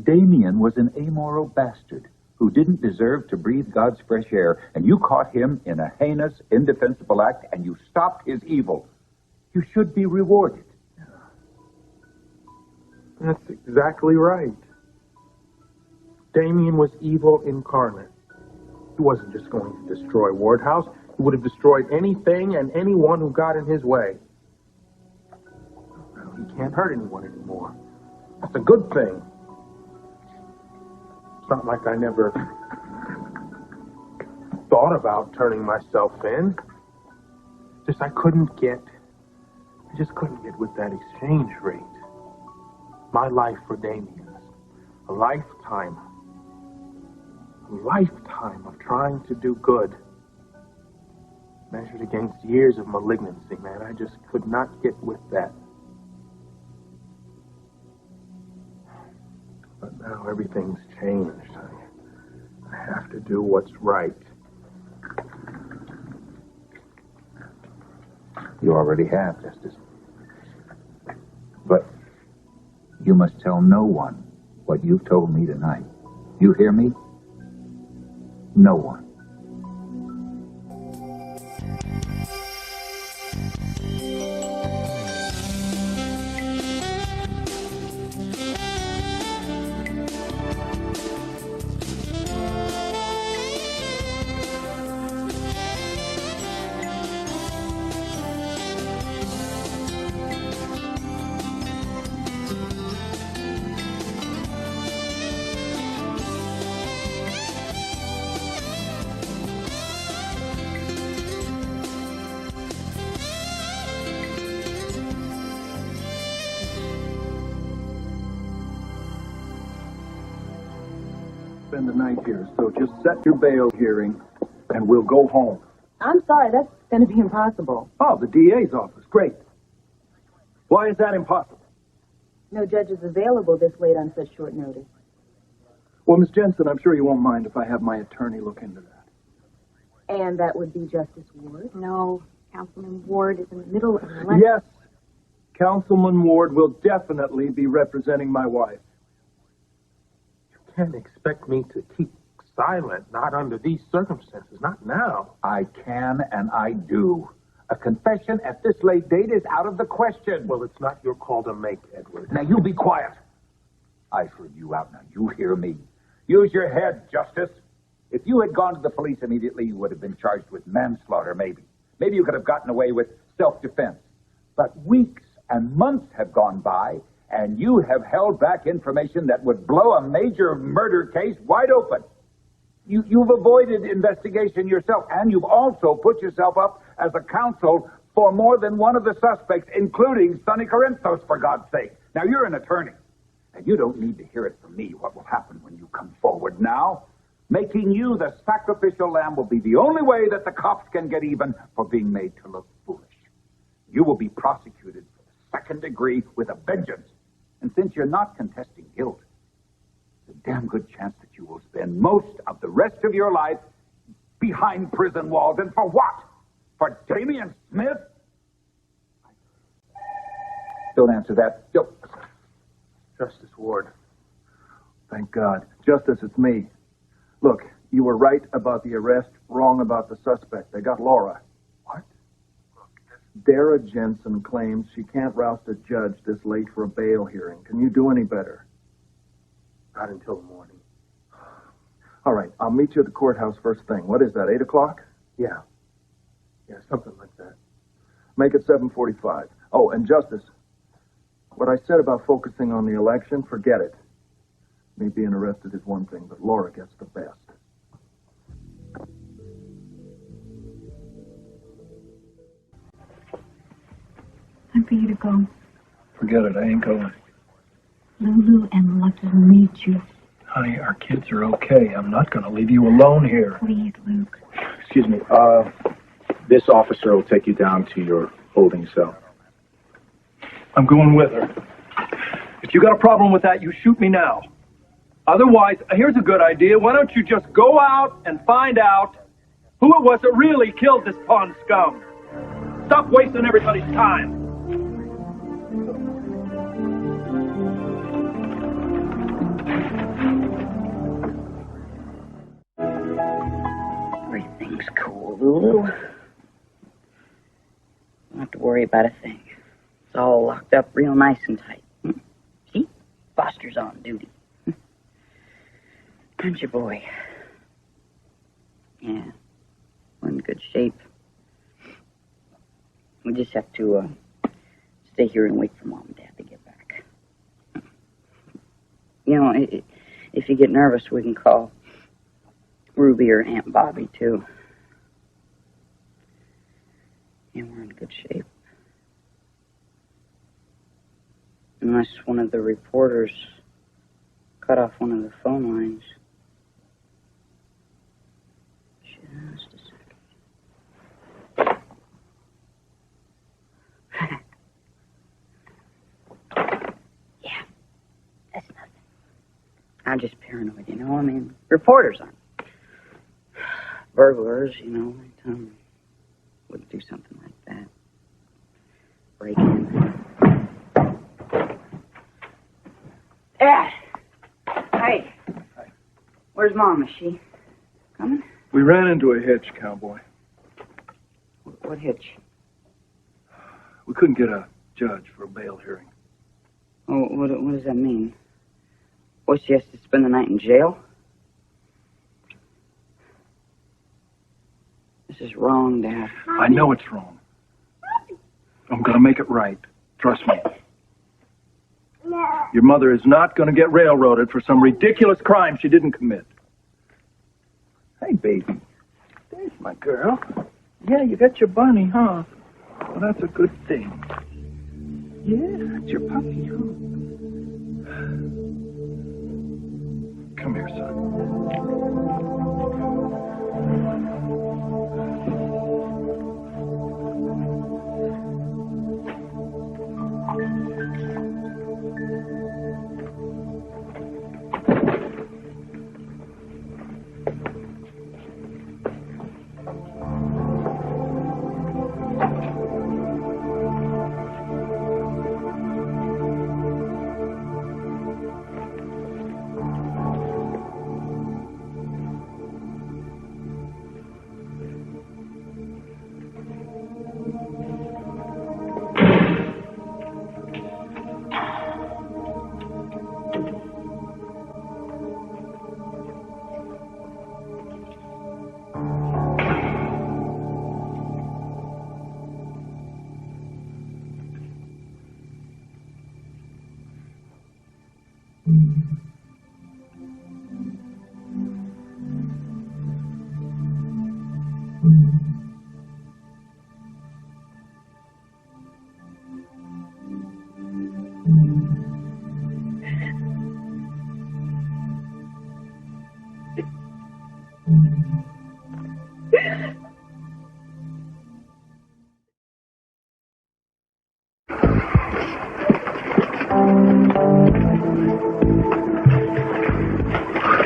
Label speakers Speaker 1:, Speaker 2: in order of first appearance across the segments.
Speaker 1: Damien was an amoral bastard who didn't deserve to breathe God's fresh air, and you caught him in a heinous, indefensible act, and you stopped his evil. You should be rewarded.
Speaker 2: That's exactly right. Damien was evil incarnate. He wasn't just going to destroy Ward House. He would have destroyed anything and anyone who got in his way. Well, he can't hurt anyone anymore. That's a good thing. It's not like I never thought about turning myself in. Just I just couldn't get with that exchange rate. My life for Damien's. A lifetime of trying to do good. Measured against years of malignancy, man. I just could not get with that. But now everything's changed. I have to do what's right.
Speaker 1: You already have, Justice. But you must tell no one what you've told me tonight. You hear me? No one.
Speaker 3: Spend the night here, so just set your bail hearing, and we'll go home.
Speaker 4: I'm sorry, that's going to be impossible.
Speaker 3: Oh, the DA's office. Great. Why is that impossible?
Speaker 4: No judge is available this late on such short notice.
Speaker 3: Well, Miss Jensen, I'm sure you won't mind if I have my attorney look into that.
Speaker 4: And that would be Justice Ward?
Speaker 5: No, Councilman Ward is in the middle of an election.
Speaker 3: Yes, Councilman Ward will definitely be representing my wife.
Speaker 2: You can't expect me to keep silent, not under these circumstances, not now.
Speaker 1: I can and I do. A confession at this late date is out of the question.
Speaker 2: Well, it's not your call to make, Edward.
Speaker 1: Now, you be quiet. I've heard you out. Now, you hear me. Use your head, Justice. If you had gone to the police immediately, you would have been charged with manslaughter, maybe. Maybe you could have gotten away with self-defense. But weeks and months have gone by, and you have held back information that would blow a major murder case wide open. You've avoided investigation yourself, and you've also put yourself up as a counsel for more than one of the suspects, including Sonny Corinthos, for God's sake. Now, you're an attorney, and you don't need to hear it from me what will happen when you come forward now. Making you the sacrificial lamb will be the only way that the cops can get even for being made to look foolish. You will be prosecuted for the second degree with a vengeance. And since you're not contesting guilt, there's a damn good chance that you will spend most of the rest of your life behind prison walls. And for what? For Damien Smith? Don't answer that. Don't.
Speaker 2: Justice Ward.
Speaker 3: Thank God. Justice, it's me. Look, you were right about the arrest, wrong about the suspect. They got Laura.
Speaker 2: What?
Speaker 3: Dara Jensen claims she can't roust a judge this late for a bail hearing. Can you do any better?
Speaker 2: Not until the morning.
Speaker 3: All right, I'll meet you at the courthouse first thing. What is that, 8 o'clock?
Speaker 2: Yeah, something like that.
Speaker 3: Make it 7:45. Oh, and Justice, what I said about focusing on the election, forget it. Me being arrested is one thing, but Laura gets the best.
Speaker 5: Time for you to go.
Speaker 6: Forget it, I ain't going.
Speaker 5: Lulu and Lucky need you.
Speaker 6: Honey, our kids are okay. I'm not going to leave you alone here.
Speaker 5: Please, Luke.
Speaker 7: Excuse me. This officer will take you down to your holding cell.
Speaker 6: I'm going with her. If you got a problem with that, you shoot me now. Otherwise, here's a good idea. Why don't you just go out and find out who it was that really killed this pawn scum? Stop wasting everybody's time.
Speaker 8: Lulu. Don't have to worry about a thing. It's all locked up real nice and tight. See? Foster's on duty. How's your boy? Yeah, we're in good shape. We just have to stay here and wait for Mom and Dad to get back. You know, if you get nervous, we can call Ruby or Aunt Bobby, too. Yeah, we're in good shape. Unless one of the reporters cut off one of the phone lines. Just a second. Yeah, that's nothing. I'm just paranoid, you know? I mean, reporters aren't. Burglars, you know, wouldn't do something like that. Break in. Dad! Hey.
Speaker 6: Hi.
Speaker 8: Where's Mom? Is she coming?
Speaker 6: We ran into a hitch, cowboy.
Speaker 8: What hitch?
Speaker 6: We couldn't get a judge for a bail hearing.
Speaker 8: Oh, what does that mean? What, she has to spend the night in jail? This is wrong, Dad.
Speaker 6: I know it's wrong. I'm gonna make it right. Trust me. Your mother is not gonna get railroaded for some ridiculous crime she didn't commit. Hey, baby. There's my girl. Yeah, you got your bunny, huh? Well, that's a good thing. Yeah, it's your puppy, huh? Come here, son.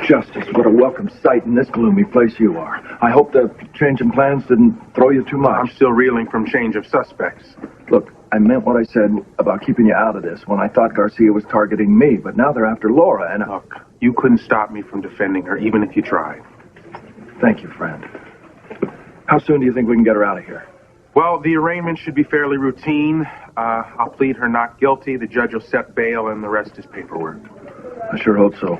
Speaker 6: Justice, what a welcome sight in this gloomy place you are. I hope the change in plans didn't throw you too much.
Speaker 2: I'm still reeling from change of suspects.
Speaker 6: Look, I meant what I said about keeping you out of this when I thought Garcia was targeting me, but now they're after Laura, and...
Speaker 2: Look, you couldn't stop me from defending her, even if you tried.
Speaker 6: Thank you, friend. How soon do you think we can get her out of here?
Speaker 2: Well, the arraignment should be fairly routine. I'll plead her not guilty. The judge will set bail, and the rest is paperwork.
Speaker 6: I sure hope so.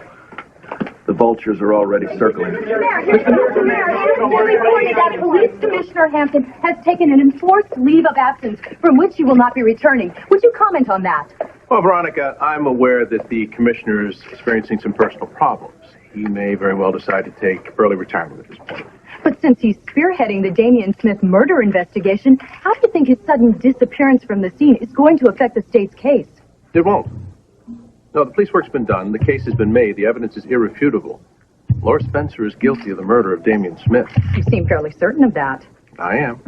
Speaker 6: The vultures are already circling.
Speaker 9: Mr. Mayor, it has been reported that Police Commissioner Hampton has taken an enforced leave of absence from which he will not be returning. Would you comment on that?
Speaker 10: Well, Veronica, I'm aware that the commissioner is experiencing some personal problems. He may very well decide to take early retirement at this point.
Speaker 9: But since he's spearheading the Damian Smith murder investigation, how do you think his sudden disappearance from the scene is going to affect the state's case?
Speaker 10: It won't. No, the police work's been done. The case has been made. The evidence is irrefutable. Laura Spencer is guilty of the murder of Damian Smith.
Speaker 9: You seem fairly certain of that.
Speaker 10: I am.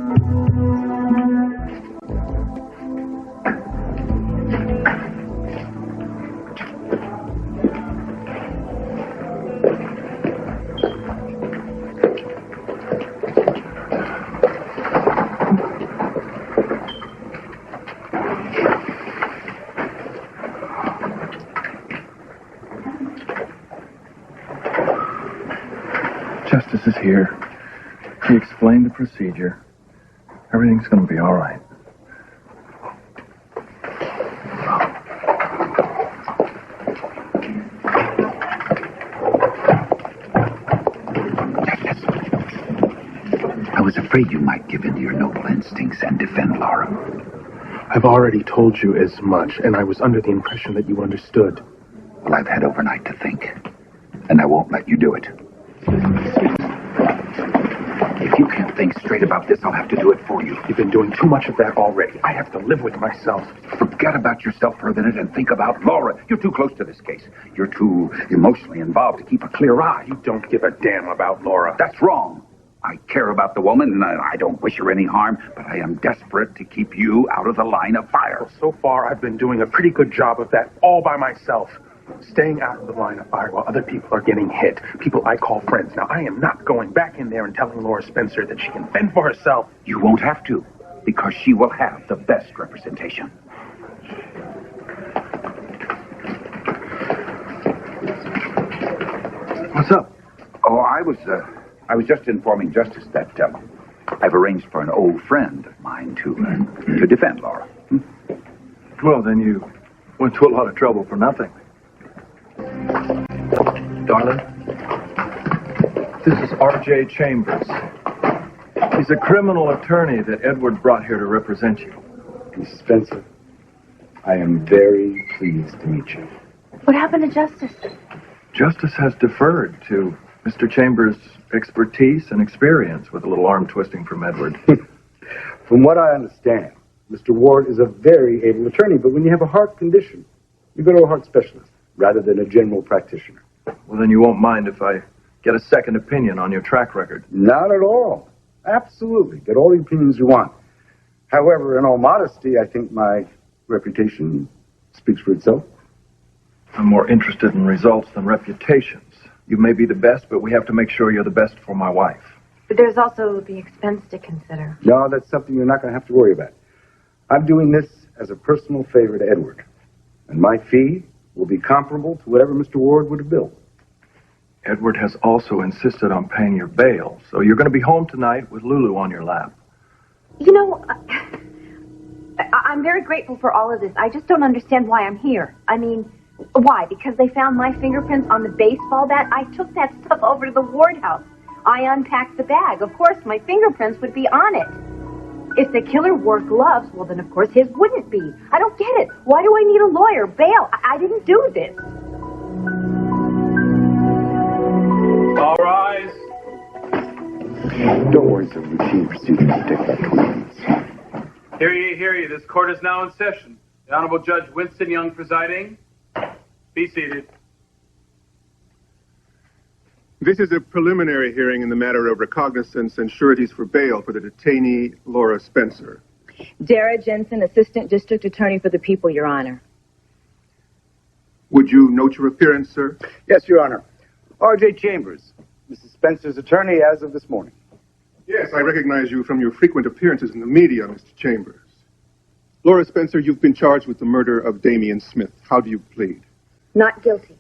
Speaker 6: Justice is here.
Speaker 3: He explained the procedure. Everything's going to be all right.
Speaker 1: I was afraid you might give in to your noble instincts and defend Laura.
Speaker 2: I've already told you as much, and I was under the impression that you understood.
Speaker 1: Well, I've had overnight to think, and I won't let you do it. If you can't think straight about this, I'll have to do it for you.
Speaker 2: You've been doing too much of that already. I have to live with myself.
Speaker 1: Forget about yourself for a minute and think about Laura. You're too close to this case. You're too emotionally involved to keep a clear eye.
Speaker 2: You don't give a damn about Laura.
Speaker 1: That's wrong. I care about the woman, and I don't wish her any harm, but I am desperate to keep you out of the line of fire.
Speaker 2: Well, so far, I've been doing a pretty good job of that all by myself. Staying out of the line of fire while other people are getting hit. People I call friends. Now, I am not going back in there and telling Laura Spencer that she can fend for herself.
Speaker 1: You won't have to, because she will have the best representation.
Speaker 3: What's up?
Speaker 1: Oh, I was just informing Justice that I've arranged for an old friend of mine to defend Laura.
Speaker 3: Well, then you went to a lot of trouble for nothing. Darling, this is R.J. Chambers. He's a criminal attorney that Edward brought here to represent you.
Speaker 11: Mrs. Spencer, I am very pleased to meet you.
Speaker 9: What happened to Justice?
Speaker 3: Justice has deferred to Mr. Chambers' expertise and experience with a little arm twisting from Edward.
Speaker 11: From what I understand, Mr. Ward is a very able attorney, but when you have a heart condition, you go to a heart specialist rather than a general practitioner.
Speaker 3: Well, then you won't mind if I get a second opinion on your track record.
Speaker 11: Not at all. Absolutely. Get all the opinions you want. However, in all modesty, I think my reputation speaks for itself.
Speaker 3: I'm more interested in results than reputations. You may be the best, but we have to make sure you're the best for my wife.
Speaker 9: But there's also the expense to consider.
Speaker 11: No, that's something you're not going to have to worry about. I'm doing this as a personal favor to Edward, and my fee will be comparable to whatever Mr. Ward would have billed.
Speaker 3: Edward has also insisted on paying your bail, so you're going to be home tonight with Lulu on your lap.
Speaker 9: You know, I'm very grateful for all of this. I just don't understand why I'm here. I mean, why? Because they found my fingerprints on the baseball bat? I took that stuff over to the Ward house. I unpacked the bag. Of course, my fingerprints would be on it. If the killer wore gloves, well, then, of course, his wouldn't be. I don't get it. Why do I need a lawyer? Bail. I didn't do this.
Speaker 6: All rise.
Speaker 11: Don't worry, sir. Routine proceedings will take about 20 minutes.
Speaker 6: Hear ye, hear ye. This court is now in session. The Honorable Judge Winston Young presiding. Be seated.
Speaker 12: This is a preliminary hearing in the matter of recognizance and sureties for bail for the detainee, Laura Spencer.
Speaker 4: Dara Jensen, Assistant District Attorney for the People, Your Honor.
Speaker 12: Would you note your appearance, sir?
Speaker 11: Yes, Your Honor. R.J. Chambers, Mrs. Spencer's attorney as of this morning.
Speaker 12: Yes, I recognize you from your frequent appearances in the media, Mr. Chambers. Laura Spencer, you've been charged with the murder of Damian Smith. How do you plead?
Speaker 9: Not guilty.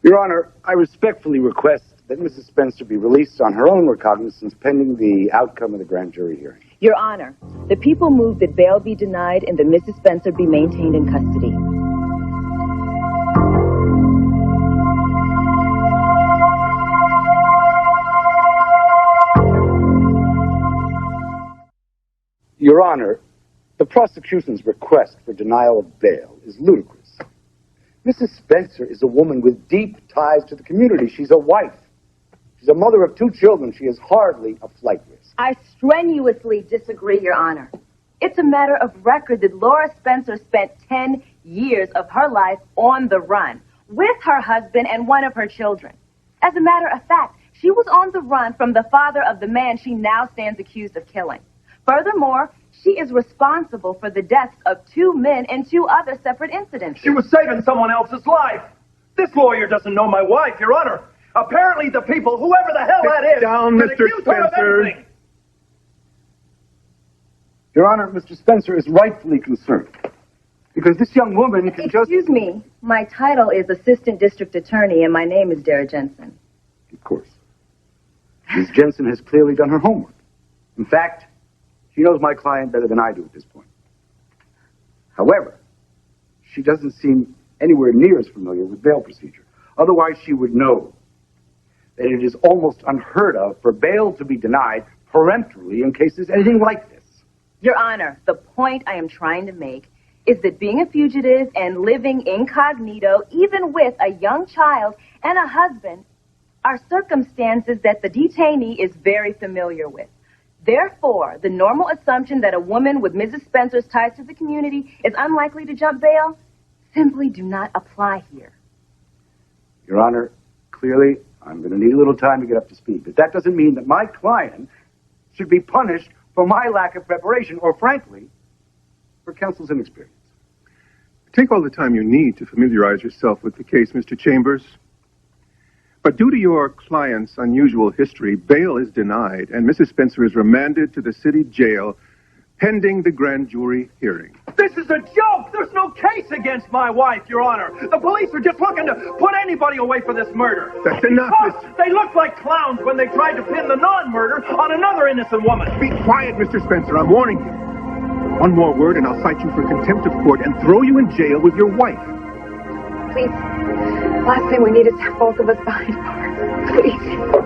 Speaker 11: Your Honor, I respectfully request that Mrs. Spencer be released on her own recognizance pending the outcome of the grand jury hearing.
Speaker 4: Your Honor, the people move that bail be denied and that Mrs. Spencer be maintained in custody.
Speaker 11: Your Honor, the prosecution's request for denial of bail is ludicrous. Mrs. Spencer is a woman with deep ties to the community. She's a wife. She's a mother of 2 children. She is hardly a flight risk.
Speaker 4: I strenuously disagree, Your Honor. It's a matter of record that Laura Spencer spent 10 years of her life on the run with her husband and one of her children. As a matter of fact, she was on the run from the father of the man she now stands accused of killing. Furthermore, she is responsible for the deaths of 2 men in 2 other separate incidents.
Speaker 6: She was saving someone else's life. This lawyer doesn't know my wife, Your Honor. Apparently the people, whoever the hell that is,
Speaker 12: down,
Speaker 6: can
Speaker 12: Mr.
Speaker 6: accuse her of
Speaker 12: Spencer.
Speaker 6: everything.
Speaker 11: Your Honor, Mr. Spencer is rightfully concerned. Because this young woman can just...
Speaker 4: Excuse me. My title is Assistant District Attorney, and my name is Dara Jensen.
Speaker 11: Of course. Ms. Jensen has clearly done her homework. In fact, she knows my client better than I do at this point. However, she doesn't seem anywhere near as familiar with bail procedure. Otherwise, she would know that it is almost unheard of for bail to be denied peremptorily in cases anything like this.
Speaker 4: Your Honor, the point I am trying to make is that being a fugitive and living incognito, even with a young child and a husband, are circumstances that the detainee is very familiar with. Therefore, the normal assumption that a woman with Mrs. Spencer's ties to the community is unlikely to jump bail simply do not apply here.
Speaker 11: Your Honor, clearly, I'm going to need a little time to get up to speed, but that doesn't mean that my client should be punished for my lack of preparation, or frankly, for counsel's inexperience.
Speaker 12: Take all the time you need to familiarize yourself with the case, Mr. Chambers. But due to your client's unusual history, bail is denied, and Mrs. Spencer is remanded to the city jail pending the grand jury hearing.
Speaker 6: This is a joke! There's no case against my wife, Your Honor. The police are just looking to put anybody away for this murder.
Speaker 12: That's enough.
Speaker 6: They looked like clowns when they tried to pin the non-murder on another innocent woman.
Speaker 12: Be quiet, Mr. Spencer. I'm warning you. One more word and I'll cite you for contempt of court and throw you in jail with your wife.
Speaker 9: Please. Last thing we need is to have both of us behind bars. Please.